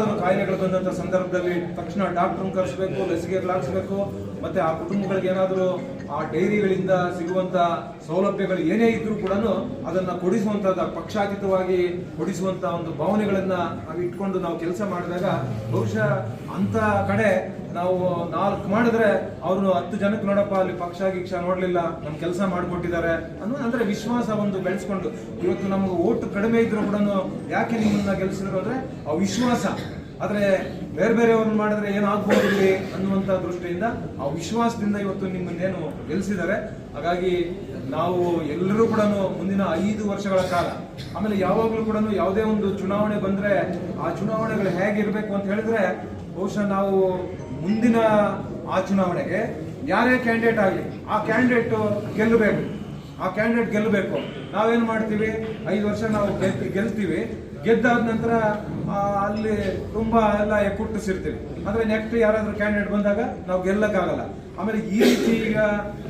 ಏನಾದರೂ ಕಾಯಿಲೆಗಳು ಬಂದಂಥ ಸಂದರ್ಭದಲ್ಲಿ ತಕ್ಷಣ ಡಾಕ್ಟರ್ನ ಕರೆಸಬೇಕು, ಲಸಿಕೆಗಳಾಗಿಸಬೇಕು. ಮತ್ತು ಆ ಕುಟುಂಬಗಳಿಗೆ ಏನಾದರೂ ಆ ಡೈರಿಗಳಿಂದ ಸಿಗುವಂಥ ಸೌಲಭ್ಯಗಳು ಏನೇ ಇದ್ರೂ ಕೂಡ ಅದನ್ನು ಕೊಡಿಸುವಂಥದ್ದು, ಪಕ್ಷಾತೀತವಾಗಿ ಕೊಡಿಸುವಂಥ ಒಂದು ಭಾವನೆಗಳನ್ನು ನಾವು ಇಟ್ಕೊಂಡು ನಾವು ಕೆಲಸ ಮಾಡಿದಾಗ ಬಹುಶಃ ಅಂಥ ಕಡೆ ನಾವು 4 ಮಾಡಿದ್ರೆ ಅವರು 10 ಜನಕ್ಕೆ ನೋಡಪ್ಪ ಅಲ್ಲಿ ಪಕ್ಷ ನೋಡಲಿಲ್ಲ, ನಮ್ಮ ಕೆಲಸ ಮಾಡಿಕೊಟ್ಟಿದ್ದಾರೆ ಅಂದ್ರೆ ವಿಶ್ವಾಸ ಒಂದು ಬೆಳೆಸ್ಕೊಂಡು, ಇವತ್ತು ನಮ್ಗೆ ಓಟು ಕಡಿಮೆ ಇದ್ರೂ ಕೂಡ ಯಾಕೆ ನಿಮ್ಮನ್ನ ಗೆಲ್ಲಿಸಿದ್ರು ಅಂದ್ರೆ ಆ ವಿಶ್ವಾಸ. ಆದ್ರೆ ಬೇರೆಯವ್ರನ್ನ ಮಾಡಿದ್ರೆ ಏನಾಗ್ಬೋದು ಇಲ್ಲಿ ಅನ್ನುವಂಥ ದೃಷ್ಟಿಯಿಂದ ಆ ವಿಶ್ವಾಸದಿಂದ ಇವತ್ತು ನಿಮ್ಮನ್ನೇನು ಗೆಲ್ಲಿಸಿದ್ದಾರೆ. ಹಾಗಾಗಿ ನಾವು ಎಲ್ಲರೂ ಕೂಡ ಮುಂದಿನ 5 ವರ್ಷಗಳ ಕಾಲ, ಆಮೇಲೆ ಯಾವಾಗಲೂ ಕೂಡ ಯಾವುದೇ ಒಂದು ಚುನಾವಣೆ ಬಂದ್ರೆ ಆ ಚುನಾವಣೆಗಳು ಹೇಗಿರ್ಬೇಕು ಅಂತ ಹೇಳಿದ್ರೆ, ಬಹುಶಃ ನಾವು ಮುಂದಿನ ಆ ಚುನಾವಣೆಗೆ ಯಾರೇ ಕ್ಯಾಂಡಿಡೇಟ್ ಆಗಲಿ ಆ ಕ್ಯಾಂಡಿಡೇಟ್ ಗೆಲ್ಲಬೇಕು. ನಾವೇನು ಮಾಡ್ತೀವಿ, 5 ವರ್ಷ ನಾವು ಗೆಲ್ತೀವಿ, ಗೆದ್ದಾದ ನಂತರ ಅಲ್ಲಿ ತುಂಬಾ ಎಲ್ಲ ಎಕ್ಕುಟ್ಟಿಸಿರ್ತೀವಿ. ಅಂದ್ರೆ ನೆಕ್ಸ್ಟ್ ಯಾರಾದ್ರೂ ಕ್ಯಾಂಡಿಡೇಟ್ ಬಂದಾಗ ನಾವು ಗೆಲ್ಲಕ್ಕಾಗಲ್ಲ. ಆಮೇಲೆ ಈ ರೀತಿ ಈಗ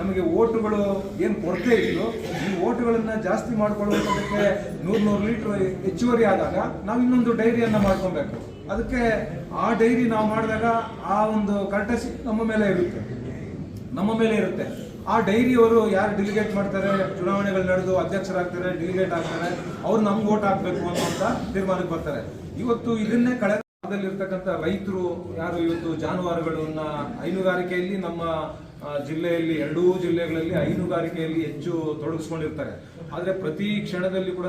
ನಮಗೆ ಓಟುಗಳು ಏನು ಕೊರತೆ ಇತ್ತು, ಈ ಓಟುಗಳನ್ನ ಜಾಸ್ತಿ ಮಾಡ್ಕೊಳ್ಳುವುದಕ್ಕೆ 100 ಲೀಟರ್ ಹೆಚ್ಚುವರಿ ಆದಾಗ ನಾವು ಇನ್ನೊಂದು ಡೈರಿಯನ್ನ ಮಾಡ್ಕೊಬೇಕು. ಅದಕ್ಕೆ ಆ ಡೈರಿ ನಾವು ಮಾಡಿದಾಗ ಆ ಒಂದು ಕರ್ಟಸಿ ನಮ್ಮ ಮೇಲೆ ಇರುತ್ತೆ. ಆ ಡೈರಿಯವರು ಯಾರು ಡೆಲಿಗೇಟ್ ಮಾಡ್ತಾರೆ, ಚುನಾವಣೆಗಳು ನಡೆದು ಅಧ್ಯಕ್ಷರಾಗ್ತಾರೆ, ಡೆಲಿಗೇಟ್ ಆಗ್ತಾರೆ, ಅವ್ರು ನಮ್ಗೆ ಓಟ್ ಹಾಕ್ಬೇಕು ಅನ್ನುವಂಥ ತೀರ್ಮಾನಕ್ಕೆ ಬರ್ತಾರೆ. ಇವತ್ತು ಇದನ್ನೇ ಕಳೆದಲ್ಲಿರ್ತಕ್ಕಂಥ ರೈತರು ಯಾರು ಇವತ್ತು ಜಾನುವಾರುಗಳನ್ನ ಹೈನುಗಾರಿಕೆಯಲ್ಲಿ ನಮ್ಮ ಜಿಲ್ಲೆಯಲ್ಲಿ 2 ಜಿಲ್ಲೆಗಳಲ್ಲಿ ಹೈನುಗಾರಿಕೆಯಲ್ಲಿ ಹೆಚ್ಚು ತೊಡಗಿಸ್ಕೊಂಡಿರ್ತಾರೆ. ಆದರೆ ಪ್ರತಿ ಕ್ಷಣದಲ್ಲಿ ಕೂಡ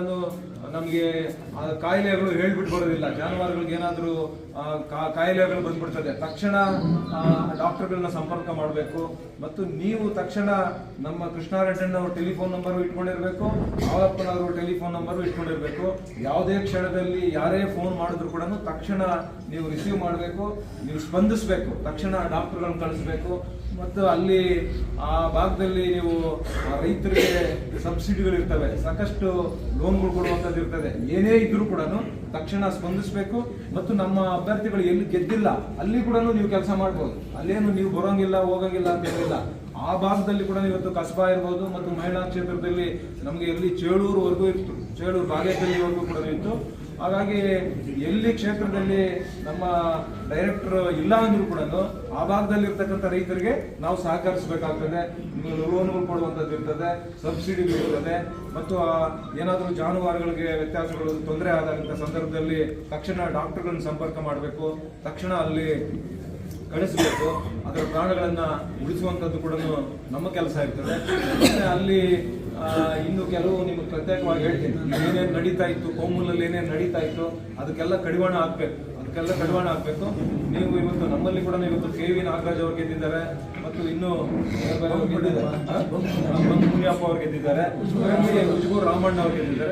ನಮಗೆ ಕಾಯಿಲೆಗಳು ಹೇಳ್ಬಿಟ್ಟು ಬರೋದಿಲ್ಲ. ಜಾನುವಾರುಗಳಿಗೆ ಏನಾದರೂ ಕಾಯಿಲೆಗಳು ಬಂದ್ಬಿಡ್ತದೆ, ತಕ್ಷಣ ಡಾಕ್ಟರ್ಗಳನ್ನ ಸಂಪರ್ಕ ಮಾಡಬೇಕು. ಮತ್ತು ನೀವು ತಕ್ಷಣ ನಮ್ಮ ಕೃಷ್ಣಾರೆಡ್ಡಣ್ಣವ್ರ ಟೆಲಿಫೋನ್ ನಂಬರು ಇಟ್ಕೊಂಡಿರ್ಬೇಕು, ಅವಪ್ಪನವ್ರ ಟೆಲಿಫೋನ್ ನಂಬರು ಇಟ್ಕೊಂಡಿರ್ಬೇಕು. ಯಾವುದೇ ಕ್ಷಣದಲ್ಲಿ ಯಾರೇ ಫೋನ್ ಮಾಡಿದ್ರು ಕೂಡ ತಕ್ಷಣ ನೀವು ರಿಸೀವ್ ಮಾಡಬೇಕು, ನೀವು ಸ್ಪಂದಿಸಬೇಕು, ತಕ್ಷಣ ಡಾಕ್ಟರ್ಗಳನ್ನ ಕಳಿಸ್ಬೇಕು. ಮತ್ತು ಅಲ್ಲಿ ಆ ಭಾಗದಲ್ಲಿ ನೀವು ರೈತರಿಗೆ ಸಬ್ಸಿಡಿಗಳು ಇರ್ತವೆ, ಸಾಕಷ್ಟು ಲೋನ್ಗಳು ಕೊಡುವಂಥದ್ದು ಇರ್ತದೆ. ಏನೇ ಇದ್ರೂ ಕೂಡ ತಕ್ಷಣ ಸ್ಪಂದಿಸಬೇಕು. ಮತ್ತು ನಮ್ಮ ಅಭ್ಯರ್ಥಿಗಳು ಎಲ್ಲಿ ಗೆದ್ದಿಲ್ಲ ಅಲ್ಲಿ ಕೂಡ ನೀವು ಕೆಲಸ ಮಾಡ್ಬೋದು. ಅಲ್ಲೇನು ನೀವು ಬರೋಂಗಿಲ್ಲ ಹೋಗಂಗಿಲ್ಲ ಅಂತ ಹೇಳಿಲ್ಲ. ಆ ಭಾಗದಲ್ಲಿ ಕೂಡ ಇವತ್ತು ಕಸಬಾ ಇರ್ಬೋದು, ಮತ್ತು ಮಹಿಳಾ ಕ್ಷೇತ್ರದಲ್ಲಿ ನಮಗೆ ಎಲ್ಲಿ ಚೇಳೂರುವರೆಗೂ ಇತ್ತು, ಚೇಳೂರು ಬಾಗೇಪಲ್ಲಿವರೆಗೂ ಕೂಡ ಇತ್ತು. ಹಾಗಾಗಿ ಎಲ್ಲಿ ಕ್ಷೇತ್ರದಲ್ಲಿ ನಮ್ಮ ಡೈರೆಕ್ಟರ್ ಇಲ್ಲ ಅಂದ್ರೂ ಕೂಡ ಆ ಭಾಗದಲ್ಲಿ ಇರ್ತಕ್ಕಂಥ ರೈತರಿಗೆ ನಾವು ಸಹಕರಿಸಬೇಕಾಗ್ತದೆ. ಲೋನ್ಗಳು ಕೊಡುವಂಥದ್ದು ಇರ್ತದೆ, ಸಬ್ಸಿಡಿಗಳು ಇರ್ತದೆ. ಮತ್ತು ಏನಾದರೂ ಜಾನುವಾರುಗಳಿಗೆ ವ್ಯತ್ಯಾಸಗಳು ತೊಂದರೆ ಆದಂಥ ಸಂದರ್ಭದಲ್ಲಿ ತಕ್ಷಣ ಡಾಕ್ಟರ್ಗಳನ್ನ ಸಂಪರ್ಕ ಮಾಡಬೇಕು, ತಕ್ಷಣ ಅಲ್ಲಿ ಕಳಿಸಬೇಕು. ಅದರ ಪ್ರಾಣಗಳನ್ನು ಉಳಿಸುವಂಥದ್ದು ಕೂಡ ನಮ್ಮ ಕೆಲಸ ಇರ್ತದೆ. ಅಲ್ಲಿ ಇನ್ನು ಕೆಲವು ನಿಮಗೆ ಪ್ರತ್ಯೇಕವಾಗಿ ಹೇಳ್ತೀನಿ, ಏನೇನು ನಡೀತಾ ಇತ್ತು, ಕೋಮೂಲಲ್ಲಿ ಏನೇನು ನಡೀತಾ ಇತ್ತು ಅದಕ್ಕೆಲ್ಲ ಕಡಿವಾಣ ಹಾಕಬೇಕು. ನೀವು ಇವತ್ತು ನಮ್ಮಲ್ಲಿ ಕೂಡ ಇವತ್ತು KV ನಾಗರಾಜ್ ಅವ್ರು ಗೆದ್ದಿದ್ದಾರೆ, ಮತ್ತು ಇನ್ನು ಮುನಿಯಪ್ಪ ಅವ್ರು ಗೆದ್ದಿದ್ದಾರೆ, ಉಜ್ಗೂರು ರಾಮಣ್ಣ ಅವ್ರು ಗೆದ್ದಿದ್ದಾರೆ.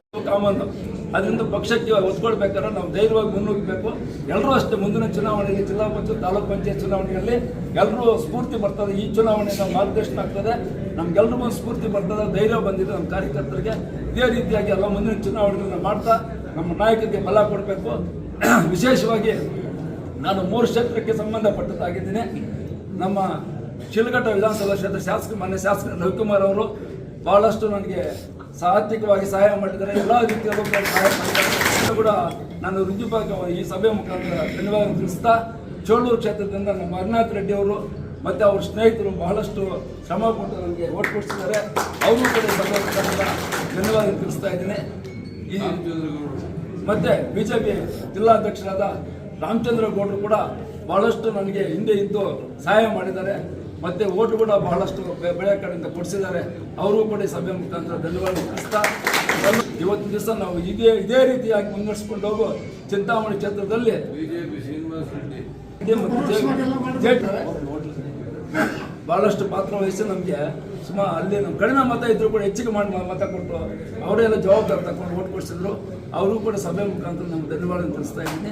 ಅದರಿಂದ ಪಕ್ಷಕ್ಕೆ ಒತ್ಕೊಳ್ಬೇಕಾದ್ರೆ ನಾವು ಧೈರ್ಯವಾಗಿ ಮುನ್ನುಗ್ಗಬೇಕು. ಎಲ್ಲರೂ ಅಷ್ಟೇ, ಮುಂದಿನ ಚುನಾವಣೆಯಲ್ಲಿ ಜಿಲ್ಲಾ ಪಂಚಾಯತ್, ತಾಲೂಕು ಪಂಚಾಯತ್ ಚುನಾವಣೆಯಲ್ಲಿ ಎಲ್ಲರೂ ಸ್ಫೂರ್ತಿ ಬರ್ತದೆ. ಈ ಚುನಾವಣೆ ನಾವು ಮಾರ್ಗದರ್ಶನ ಆಗ್ತದೆ, ನಮ್ಗೆಲ್ರಿಗೂ ಸ್ಫೂರ್ತಿ ಬರ್ತದೆ, ಧೈರ್ಯ ಬಂದಿದೆ ನಮ್ಮ ಕಾರ್ಯಕರ್ತರಿಗೆ. ಇದೇ ರೀತಿಯಾಗಿ ಎಲ್ಲ ಮುಂದಿನ ಚುನಾವಣೆಗಳನ್ನ ಮಾಡ್ತಾ ನಮ್ಮ ನಾಯಕರಿಗೆ ಬಲ ಕೊಡಬೇಕು. ವಿಶೇಷವಾಗಿ ನಾನು 3 ಕ್ಷೇತ್ರಕ್ಕೆ ಸಂಬಂಧಪಟ್ಟದ್ದಾಗಿದ್ದೀನಿ. ನಮ್ಮ ಶಿಲ್ಘಟ್ಟ ವಿಧಾನಸಭಾ ಕ್ಷೇತ್ರ ಮಾನ್ಯ ಶಾಸಕ ರವಿಕುಮಾರ್ ಅವರು ಬಹಳಷ್ಟು ನನಗೆ ಆರ್ಥಿಕವಾಗಿ ಸಹಾಯ ಮಾಡಿದ್ದಾರೆ, ಎಲ್ಲ ರೀತಿಯಲ್ಲೂ ಸಹಾಯ ಮಾಡಿದ್ದಾರೆ ಕೂಡ. ನಾನು ರುಜುವಾಗಿ ಈ ಸಭೆ ಮುಖಾಂತರ ಧನ್ಯವಾದ ತಿಳಿಸ್ತಾ, ಚೋಳೂರು ಕ್ಷೇತ್ರದಿಂದ ನಮ್ಮ ಹರಿನಾಥ್ ರೆಡ್ಡಿ ಅವರು ಮತ್ತು ಅವ್ರ ಸ್ನೇಹಿತರು ಬಹಳಷ್ಟು ಶ್ರಮ ಕೊಟ್ಟು ನನಗೆ ಓಟ್ ಕೊಡಿಸಿದ್ದಾರೆ, ಅವರು ಕೂಡ ಧನ್ಯವಾದ ತಿಳಿಸ್ತಾ ಇದ್ದೀನಿ. ಮತ್ತು BJP ಜಿಲ್ಲಾಧ್ಯಕ್ಷರಾದ ರಾಮಚಂದ್ರ ಗೌಡರು ಕೂಡ ಬಹಳಷ್ಟು ನನಗೆ ಹಿಂದೆ ಇದ್ದು ಸಹಾಯ ಮಾಡಿದ್ದಾರೆ, ಮತ್ತು ಓಟು ಕೂಡ ಬಹಳಷ್ಟು ಬೆಳೆ ಕಡೆಯಿಂದ ಕೊಡಿಸಿದ್ದಾರೆ, ಅವರು ಕೂಡ ಸಭೆ ಮುಖಾಂತರ ಧನ್ಯವಾದ ತಿಳಿಸ್ತಾ, ಇವತ್ತಿನ ದಿವಸ ನಾವು ಇದೇ ರೀತಿಯಾಗಿ ಮುನ್ನಡೆಸ್ಕೊಂಡು ಹೋಗೋ ಚಿಂತಾಮಣಿ ಕ್ಷೇತ್ರದಲ್ಲಿ ಬಹಳಷ್ಟು ಪಾತ್ರ ವಹಿಸಿ ನಮಗೆ ಅಲ್ಲಿ ನಮ್ಮ ಕಡಿಮೆ ಮತ ಇದ್ರು ಕೂಡ ಹೆಚ್ಚಿಗೆ ಮಾಡಿ ಮತ ಕೊಟ್ಟು ಅವರೆಲ್ಲ ಜವಾಬ್ದಾರಿ ತಗೊಂಡು ಓಟ್ ಕೊಡಿಸಿದ್ರು, ಅವರು ಕೂಡ ಸಭೆ ಮುಖಾಂತರ ನಮ್ಗೆ ಧನ್ಯವಾದ ತಿಳಿಸ್ತಾ ಇದ್ದೀನಿ.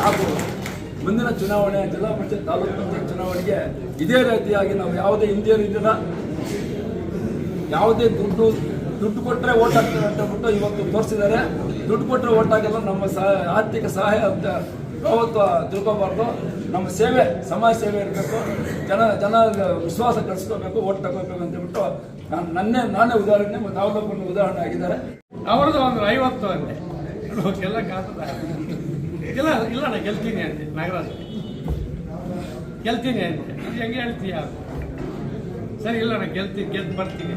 ಹಾಗೂ ಮುಂದಿನ ಚುನಾವಣೆ, ಜಿಲ್ಲಾ ಪಂಚಾಯತ್, ತಾಲೂಕು ಪಂಚಾಯತ್ ಚುನಾವಣೆಗೆ ಇದೇ ರೀತಿಯಾಗಿ ನಾವು ಯಾವುದೇ ಹಿಂದಿಯರಿದ್ದೀರ, ಯಾವುದೇ ದುಡ್ಡು ಕೊಟ್ಟರೆ ಓಟ್ ಹಾಕ್ತಾರೆ ಅಂತ ಬಿಟ್ಟು ಇವತ್ತು ತೋರಿಸಿದ್ದಾರೆ. ದುಡ್ಡು ಕೊಟ್ಟರೆ ಓಟ್ ಹಾಕಲ್ಲ, ನಮ್ಮ ಆರ್ಥಿಕ ಸಹಾಯ ಅಂತ ಯಾವತ್ತು ತಿಳ್ಕೊಬಾರ್ದು. ನಮ್ಮ ಸೇವೆ, ಸಮಾಜ ಸೇವೆ ಇರಬೇಕು, ಜನ ವಿಶ್ವಾಸ ಕಳಿಸ್ಕೋಬೇಕು, ಓಟ್ ತಗೋಬೇಕು ಅಂತ ಬಿಟ್ಟು ನಾನೇ ಉದಾಹರಣೆ, ಮತ್ತು ಅವಲೋಕನ ಉದಾಹರಣೆ ಆಗಿದ್ದಾರೆ. ಅವ್ರದ್ದು ಒಂದು 50 ಅಂತೆ ಎಲ್ಲ ಕಾತದ ಇಲ್ಲ ಇಲ್ಲ ನಾನು ಗೆಲ್ತೀನಿ ಅಂತೆ ನಾಗರಾಜ್ ಗೆಲ್ತೀನಿ ಅಂತೆ ಇದು ಹೆಂಗೆ ಹೇಳ್ತೀಯ ಸರಿ ಇಲ್ಲ ನಾನು ಗೆದ್ದು ಬರ್ತೀನಿ.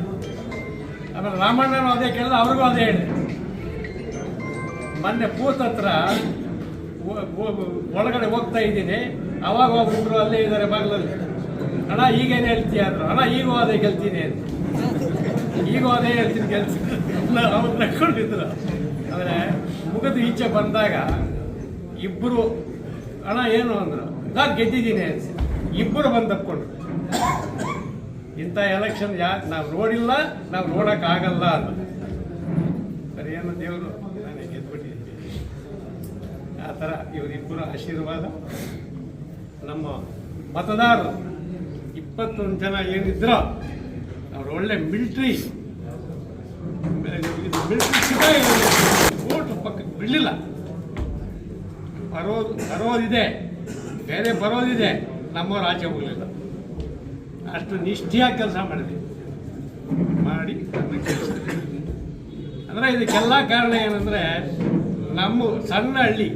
ಆಮೇಲೆ ರಾಮಣ್ಣನೂ ಅದೇ ಕೇಳಿದ, ಅವ್ರಿಗೂ ಅದೇ ಹೇಳಿದೆ. ಮೊನ್ನೆ ಬೂತ್ ಹತ್ರ ಒಳಗಡೆ ಹೋಗ್ತಾ ಇದ್ದೀನಿ, ಅವಾಗ ಒಬ್ಬರು ಅಲ್ಲೇ ಇದ್ದಾರೆ ಬಾಗಿಲಲ್ಲಿ. ಅಣ್ಣ ಈಗೇನು ಹೇಳ್ತೀಯ ಅಂದರು. ಅಣ್ಣ ಈಗೂ ಅದೇ ಗೆಲ್ತೀನಿ ಅಂತ. ಈಗೂ ಅದೇ ಹೇಳ್ತೀನಿ ಗೆಲ್ತೀನಿ ಅವ್ರು ನಡ್ಕೊಂಡಿದ್ರು. ಆದರೆ ಮುಗಿದು ಈಚೆ ಬಂದಾಗ ಇಬ್ಬರು ಅಣ್ಣ ಏನು ಅಂದರು, ನಾನು ಗೆದ್ದಿದ್ದೀನಿ ಅಂತ. ಇಬ್ಬರು ಬಂದು ತಪ್ಕೊಂಡ್ರು. ಇಂಥ ಎಲೆಕ್ಷನ್ ನಾವು ನೋಡಿಲ್ಲ, ನಾವು ನೋಡೋಕ್ಕಾಗಲ್ಲ ಅಂತ. ಸರಿ ಏನು ದೇವರು ನಾನು ಗೆದ್ದುಬಿಟ್ಟಿದ್ದೀನಿ. ಆ ಥರ ಇವರಿಬ್ಬರು ಆಶೀರ್ವಾದ. ನಮ್ಮ ಮತದಾರರು 21 ಜನ ಏನಿದ್ರೋ ಅವ್ರು ಒಳ್ಳೆ ಮಿಲ್ಟ್ರಿ ಓಟು ಪಕ್ಕಕ್ಕೆ ಬಿಡಲಿಲ್ಲ. ಬರೋದಿದೆ, ಬೇರೆ ಬರೋದಿದೆ, ನಮ್ಮವ್ರು ಆಚೆ ಹೋಗಲಿಲ್ಲ. ಅಷ್ಟು ನಿಷ್ಠೆಯಾಗಿ ಕೆಲಸ ಮಾಡಿದೆ ಮಾಡಿ ಅಂದರೆ ಇದಕ್ಕೆಲ್ಲ ಕಾರಣ ಏನಂದರೆ ನಮ್ಮದು ಸಣ್ಣ ಹಳ್ಳಿ.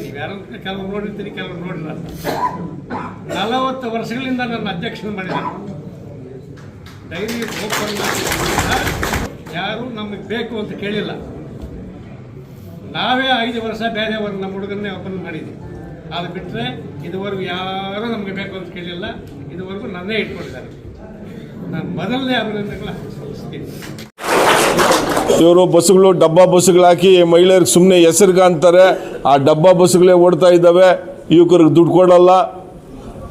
ನೀವು ಯಾರು ಕೆಲವರು ನೋಡಿರ್ತೀರಿ, ಕೆಲವರು ನೋಡಿಲ್ಲ. 40 ವರ್ಷಗಳಿಂದ ನನ್ನ ಅಧ್ಯಕ್ಷನ ಮಾಡಿದ್ದಾರೆ. ಡೈರಿ ಓಪನ್ ಯಾರು ನಮಗೆ ಬೇಕು ಅಂತ ಕೇಳಿಲ್ಲ. ನಾವೇ 5 ವರ್ಷ ಬೇರೆಯವರು ನಮ್ಮ ಹುಡುಗನ್ನೇ ಓಪನ್ ಮಾಡಿದ್ವಿ. ಅದು ಬಿಟ್ಟರೆ ಇದುವರೆಗೂ ಯಾರೂ ನಮಗೆ ಬೇಕು ಅಂತ ಕೇಳಿಲ್ಲ. ಇದುವರೆಗೂ ನನ್ನೇ ಇಟ್ಕೊಂಡಿದ್ದಾರೆ. ನಾನು ಮೊದಲನೇ ಅಭಿನಂದನೆಗಳ ಸಲ್ಲಿಸ್ತೀನಿ. ಇವರು ಬಸ್ಸುಗಳು ಡಬ್ಬಾ ಬಸ್ಸುಗಳು ಹಾಕಿ ಮಹಿಳೆಯರಿಗೆ ಸುಮ್ಮನೆ ಹೆಸರಿಗೆ ಅಂತಾರೆ. ಆ ಡಬ್ಬಾ ಬಸ್ಸುಗಳೇ ಓಡ್ತಾ ಇದ್ದಾವೆ. ಯುವಕರಿಗೆ ದುಡ್ಡು ಕೊಡಲ್ಲ.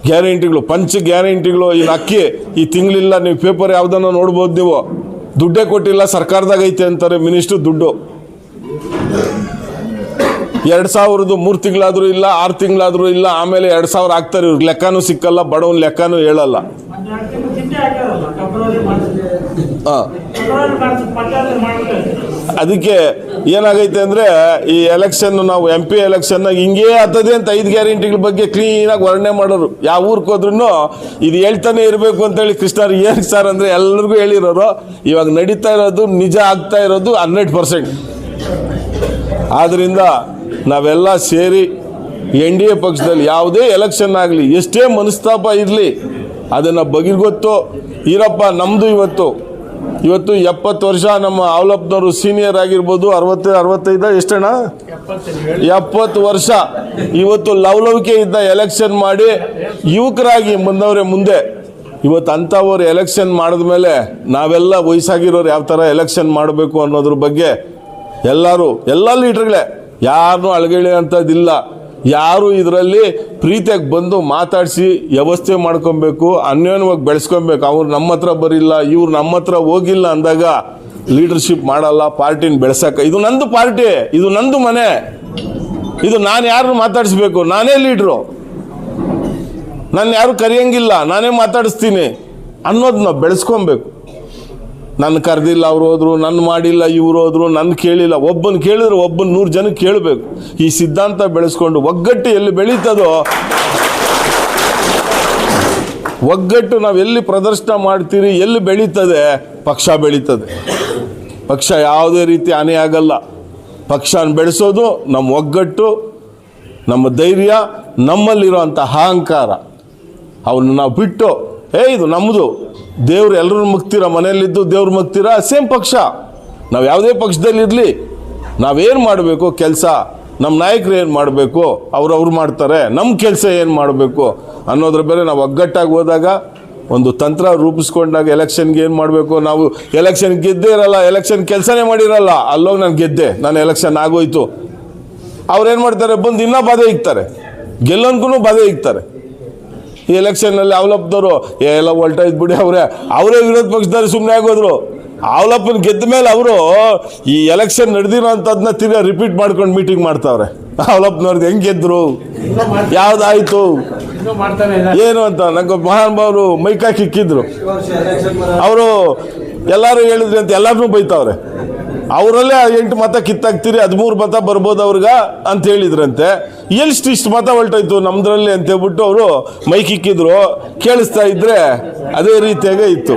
ಗ್ಯಾರಂಟಿಗಳು, ಪಂಚ ಗ್ಯಾರಂಟಿಗಳು. ಇನ್ನು ಅಕ್ಕಿ ಈ ತಿಂಗಳಿಲ್ಲ, ನೀವು ಪೇಪರ್ ಯಾವುದನ್ನು ನೋಡ್ಬೋದು. ನೀವು ದುಡ್ಡೇ ಕೊಟ್ಟಿಲ್ಲ, ಸರ್ಕಾರದಾಗ ಐತೆ ಅಂತಾರೆ ಮಿನಿಸ್ಟ್ರು ದುಡ್ಡು. 2000 3 ತಿಂಗಳಾದರೂ ಇಲ್ಲ, 6 ತಿಂಗಳಾದರೂ ಇಲ್ಲ. ಆಮೇಲೆ 2000 ಆಗ್ತಾರೆ. ಇವ್ರಿಗೆ ಲೆಕ್ಕನೂ ಸಿಕ್ಕಲ್ಲ, ಬಡವನ ಲೆಕ್ಕನೂ ಹೇಳಲ್ಲ. ಅದಕ್ಕೆ ಏನಾಗೈತೆ ಅಂದರೆ ಈ ಎಲೆಕ್ಷನ್, ನಾವು MP ಎಲೆಕ್ಷನ್ನಾಗ ಹಿಂಗೇ ಆಗ್ತದೆ ಅಂತ 5 ಗ್ಯಾರಂಟಿಗಳ ಬಗ್ಗೆ ಕ್ಲೀನಾಗಿ ವರ್ಣನೆ ಮಾಡೋರು. ಯಾವ ಊರಿಗೆ ಹೋದ್ರೂ ಇದು ಹೇಳ್ತಾನೆ ಇರಬೇಕು ಅಂತೇಳಿ. ಕೃಷ್ಣರು ಏನು ಸರ್ ಅಂದರೆ ಎಲ್ಲರಿಗೂ ಹೇಳಿರೋರು. ಇವಾಗ ನಡೀತಾ ಇರೋದು, ನಿಜ ಆಗ್ತಾ ಇರೋದು 100%. ಆದ್ದರಿಂದ ನಾವೆಲ್ಲ ಸೇರಿ NDA ಪಕ್ಷದಲ್ಲಿ ಯಾವುದೇ ಎಲೆಕ್ಷನ್ ಆಗಲಿ, ಎಷ್ಟೇ ಮನಸ್ತಾಪ ಇರಲಿ, ಅದನ್ನು ಬಗೆಗೊತ್ತು ಈರಪ್ಪ. ನಮ್ಮದು ಇವತ್ತು 70 ವರ್ಷ. ನಮ್ಮ ಅವಲಪ್ಪನವರು ಸೀನಿಯರ್ ಆಗಿರ್ಬೋದು, 65 ಎಷ್ಟಣ್ಣ, 70 ವರ್ಷ. ಇವತ್ತು ಲವಲವಿಕೆ ಇದ್ದ ಎಲೆಕ್ಷನ್ ಮಾಡಿ ಯುವಕರಾಗಿ ಬಂದವರೇ ಮುಂದೆ. ಇವತ್ತು ಅಂಥವ್ರು ಎಲೆಕ್ಷನ್ ಮಾಡಿದ್ಮೇಲೆ ನಾವೆಲ್ಲ ವಯಸ್ಸಾಗಿರೋರು ಯಾವ ಥರ ಎಲೆಕ್ಷನ್ ಮಾಡಬೇಕು ಅನ್ನೋದ್ರ ಬಗ್ಗೆ ಎಲ್ಲ ಲೀಡರ್ಗಳೇ ಯಾರನ್ನೂ ಅಳಗಳಿ ಅಂಥದ್ದಿಲ್ಲ. ಯಾರು ಇದರಲ್ಲಿ ಪ್ರೀತಿಯಾಗಿ ಬಂದು ಮಾತಾಡಿಸಿ ವ್ಯವಸ್ಥೆ ಮಾಡ್ಕೊಬೇಕು, ಅನ್ಯೋನ್ಯವಾಗಿ ಬೆಳೆಸ್ಕೊಬೇಕು. ಅವ್ರು ನಮ್ಮ ಹತ್ರ ಬರಿಲ್ಲ, ಇವ್ರು ನಮ್ಮ ಹತ್ರ ಹೋಗಿಲ್ಲ ಅಂದಾಗ ಲೀಡರ್ಶಿಪ್ ಮಾಡಲ್ಲ. ಪಾರ್ಟಿನ ಬೆಳೆಸಕ್ಕೆ ಇದು ನಂದು ಪಾರ್ಟಿ, ಇದು ನಂದು ಮನೆ, ಇದು ನಾನು ಯಾರನ್ನು ಮಾತಾಡಿಸ್ಬೇಕು, ನಾನೇ ಲೀಡ್ರು, ನನ್ನ ಯಾರು ಕರೆಯಂಗಿಲ್ಲ, ನಾನೇ ಮಾತಾಡಿಸ್ತೀನಿ ಅನ್ನೋದನ್ನ ಬೆಳೆಸ್ಕೊಬೇಕು. ನನ್ನ ಕರೆದಿಲ್ಲ ಅವ್ರು ಹೋದ್ರು, ನನ್ನ ಮಾಡಿಲ್ಲ ಇವ್ರು ಹೋದ್ರು, ನನ್ನ ಕೇಳಿಲ್ಲ. ಒಬ್ಬನ ಕೇಳಿದ್ರೆ ಒಬ್ಬನ 100 ಜನಕ್ಕೆ ಕೇಳಬೇಕು. ಈ ಸಿದ್ಧಾಂತ ಬೆಳೆಸ್ಕೊಂಡು ಒಗ್ಗಟ್ಟು ಎಲ್ಲಿ ಬೆಳೀತದೋ, ಒಗ್ಗಟ್ಟು ನಾವು ಎಲ್ಲಿ ಪ್ರದರ್ಶನ ಮಾಡ್ತೀರಿ, ಎಲ್ಲಿ ಬೆಳೀತದೆ ಪಕ್ಷ ಬೆಳೀತದೆ. ಪಕ್ಷ ಯಾವುದೇ ರೀತಿ ಹಾನಿ ಆಗಲ್ಲ. ಪಕ್ಷನ ಬೆಳೆಸೋದು ನಮ್ಮ ಒಗ್ಗಟ್ಟು, ನಮ್ಮ ಧೈರ್ಯ, ನಮ್ಮಲ್ಲಿರೋಂಥ ಅಹಂಕಾರ. ಅವನ್ನ ನಾವು ಬಿಟ್ಟು ಇದು ನಮ್ಮದು, ದೇವ್ರು ಎಲ್ಲರೂ ಮುಗ್ತೀರಾ, ಮನೆಯಲ್ಲಿದ್ದು ದೇವ್ರು ಮುಗ್ತೀರಾ, ಸೇಮ್ ಪಕ್ಷ. ನಾವು ಯಾವುದೇ ಪಕ್ಷದಲ್ಲಿರಲಿ, ನಾವೇನು ಮಾಡಬೇಕು ಕೆಲಸ, ನಮ್ಮ ನಾಯಕರು ಏನು ಮಾಡಬೇಕು ಅವ್ರು ಮಾಡ್ತಾರೆ, ನಮ್ಮ ಕೆಲಸ ಏನು ಮಾಡಬೇಕು ಅನ್ನೋದ್ರ ಬೇರೆ. ನಾವು ಒಗ್ಗಟ್ಟಾಗಿ ಹೋದಾಗ, ಒಂದು ತಂತ್ರ ರೂಪಿಸ್ಕೊಂಡಾಗ ಎಲೆಕ್ಷನ್ಗೆ ಏನು ಮಾಡಬೇಕು. ನಾವು ಎಲೆಕ್ಷನ್ ಗೆದ್ದೇ ಇರಲ್ಲ, ಎಲೆಕ್ಷನ್ ಕೆಲಸನೇ ಮಾಡಿರಲ್ಲ, ಅಲ್ಲೋಗಿ ನಾನು ಗೆದ್ದೆ, ನಾನು ಎಲೆಕ್ಷನ್ ಆಗೋಯ್ತು. ಅವ್ರೇನು ಮಾಡ್ತಾರೆ, ಬಂದು ಇನ್ನೂ ಬಾಧೆ ಇಕ್ತಾರೆ, ಗೆಲ್ಲೋನ್ಗೂ ಬಾಧೆ ಇಕ್ತಾರೆ. ಈ ಎಲೆಕ್ಷನ್ನಲ್ಲಿ ಅವಲಪ್ಪದವರು ಎಲ್ಲ ಹೊಲ್ಟಾ ಇದ್ಬಿಡಿ, ಅವರೇ ವಿರೋಧ ಪಕ್ಷದವ್ರು ಸುಮ್ಮನೆ ಆಗೋದ್ರು. ಅವಲಪ್ಪನ ಗೆದ್ದ ಮೇಲೆ ಅವರು ಈ ಎಲೆಕ್ಷನ್ ನಡೆದಿರೋ ಅಂಥದ್ದನ್ನ ತಿರ್ಗಾ ರಿಪೀಟ್ ಮಾಡ್ಕೊಂಡು ಮೀಟಿಂಗ್ ಮಾಡ್ತಾವ್ರೆ. ಅವಲಪ್ಪನವ್ರದ್ದು ಹೆಂಗೆ ಗೆದ್ರು, ಯಾವ್ದಾಯ್ತು, ಏನು ಅಂತ. ನಂಗೆ ಮಹಾನುಭಾವರು ಮೈಕಾಕಿ ಇಕ್ಕಿದ್ರು. ಅವರು ಎಲ್ಲರೂ ಹೇಳಿದ್ರಿ ಅಂತ ಎಲ್ಲರನ್ನೂ ಬೈತಾವ್ರೆ. ಅವರಲ್ಲೇ 8 ಮತ ಕಿತ್ತಾಕ್ತೀರಿ, 13 ಮತ ಬರ್ಬೋದು ಅವ್ರಿಗ ಅಂತ ಹೇಳಿದ್ರಂತೆ. ಇಷ್ಟು ಮತ ಹೊಲ್ಟೋಯ್ತು ನಮ್ದ್ರಲ್ಲಿ ಅಂತ ಹೇಳ್ಬಿಟ್ಟು ಅವರು ಮೈಕ್ ಇಕ್ಕಿದ್ರು. ಕೇಳಿಸ್ತಾ ಇದ್ರೆ ಅದೇ ರೀತಿಯಾಗೇ ಇತ್ತು.